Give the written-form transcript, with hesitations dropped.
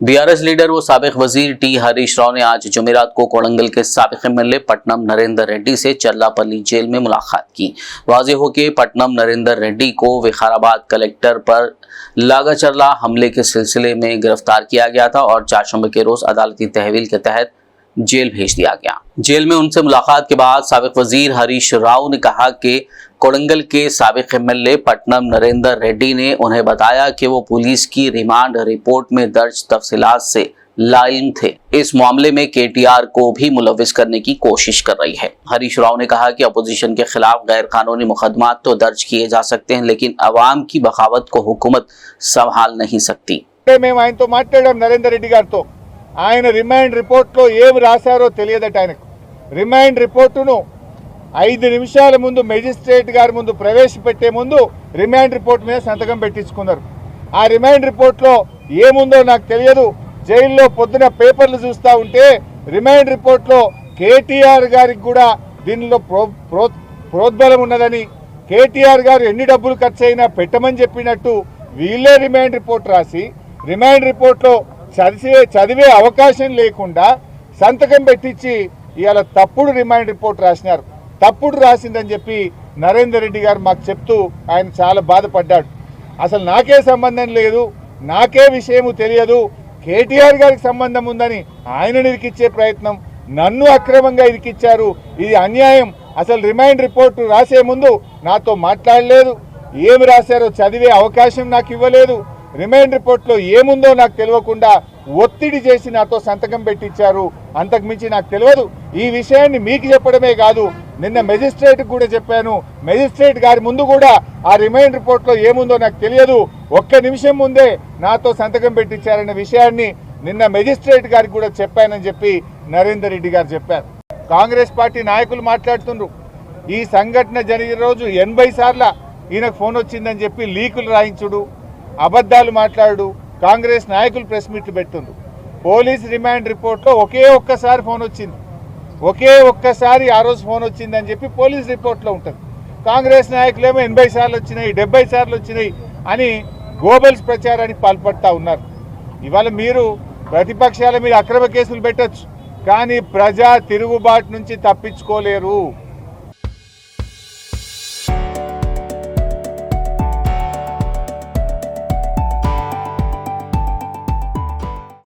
BRS leader व साबिक वजीर टी हरीश राव ने आज जुमेरात को कोड़ंगल के साबिक एमएलए पट्टनम नरेंद्र रेड्डी से चल्लापल्ली जेल में मुलाकात की। वाज़ेह हो कि पट्टनम नरेंद्र रेड्डी को विकाराबाद कलेक्टर पर लागाचर्ला हमले के सिलसिले में गिरफ्तार किया गया था और चारशंबे के रोज अदालती तहवील के तहत जेल भेज दिया गया। जेल में उनसे मुलाकात के बाद साबिक वजीर हरीश राव ने कहा कि कोड़ंगल के साबिक एमएलए पट्टनम नरेंद्र रेड्डी ने उन्हें बताया कि वो पुलिस की रिमांड रिपोर्ट में दर्ज तफसीलात से लाइम थे। इस मामले में केटीआर को भी मुलविस करने की कोशिश कर रही है। हरीश राव ने कहा कि अपोजिशन के खिलाफ गैर कानूनी मुकदमात तो दर्ज किए जा सकते हैं, लेकिन अवाम की बगावत को हुकूमत संभाल नहीं सकती। नरेंद्र रेड्डी गारितो ఆయన రిమైండ్ రిపోర్ట్లో ఏం రాశారో తెలియదట। ఆయనకు రిమైండ్ రిపోర్టును 5 నిమిషాల ముందు మెజిస్ట్రేట్ గారి ముందు ప్రవేశపెట్టే ముందు రిమైండ్ రిపోర్ట్ మీద సంతకం పెట్టించుకున్నారు। ఆ రిమైండ్ రిపోర్ట్లో ఏముందో నాకు తెలియదు। జైల్లో పొద్దున పేపర్లు చూస్తూ ఉంటే రిమైండ్ రిపోర్ట్లో కేటీఆర్ గారికి కూడా దీనిలో ప్రోద్బలం ఉన్నదని, కేటీఆర్ గారు ఎన్ని డబ్బులు ఖర్చు అయినా పెట్టమని చెప్పినట్టు వీళ్ళే రిమైండ్ రిపోర్ట్ రాసి రిమైండ్ రిపోర్ట్లో చదివే అవకాశం లేకుండా సంతకం పెట్టించి ఇవాళ తప్పుడు రిమైండ్ రిపోర్ట్ రాసినారు। తప్పుడు రాసిందని చెప్పి నరేందర్ రెడ్డి గారు మాకు చెప్తూ ఆయన చాలా బాధపడ్డాడు। అసలు నాకే సంబంధం లేదు, నాకే విషయము తెలియదు, కేటీఆర్ గారికి సంబంధం ఉందని ఆయనను ఇరికిచ్చే ప్రయత్నం, నన్ను అక్రమంగా ఇరికిచ్చారు, ఇది అన్యాయం। అసలు రిమైండ్ రిపోర్ట్ రాసే ముందు నాతో మాట్లాడలేదు, ఏమి రాశారో చదివే అవకాశం నాకు ఇవ్వలేదు, రిమైండ్ రిపోర్ట్లో ఏముందో నాకు తెలియకుండా ఒత్తిడి చేసి నాతో సంతకం పెట్టించారు। అంతకుమించి నాకు తెలియదు। ఈ విషయాన్ని మీకు చెప్పడమే కాదు, నిన్న మెజిస్ట్రేట్ కూడా చెప్పాను। మెజిస్ట్రేట్ గారి ముందు కూడా ఆ రిమైండ్ రిపోర్ట్లో ఏముందో నాకు తెలియదు, ఒక్క నిమిషం ముందే నాతో సంతకం పెట్టించారనే విషయాన్ని నిన్న మెజిస్ట్రేట్ గారికి కూడా చెప్పానని చెప్పి నరేందర్ రెడ్డి గారు చెప్పారు। కాంగ్రెస్ పార్టీ నాయకులు మాట్లాడుతున్నారు, ఈ సంఘటన జరిగిన రోజు 80 సార్లు ఈయనకు ఫోన్ వచ్చిందని చెప్పి లీకులు రాయించుడు, అబద్ధాలు మాట్లాడు, కాంగ్రెస్ నాయకులు ప్రెస్ మీట్లు పెడుతుండ్రు। పోలీస్ రిమాండ్ రిపోర్ట్లో ఒకే ఒక్కసారి ఫోన్ వచ్చింది, ఒకే ఒక్కసారి ఆ రోజు ఫోన్ వచ్చిందని చెప్పి పోలీస్ రిపోర్ట్లో ఉంటుంది। కాంగ్రెస్ నాయకులేమో 80 సార్లు వచ్చినాయి, 70 సార్లు వచ్చినాయి అని గోబల్స్ ప్రచారానికి పాల్పడతా ఉన్నారు। ఇవాళ మీరు ప్రతిపక్షాల మీద అక్రమ కేసులు పెట్టచ్చు, కానీ ప్రజా తిరుగుబాటు నుంచి తప్పించుకోలేరు।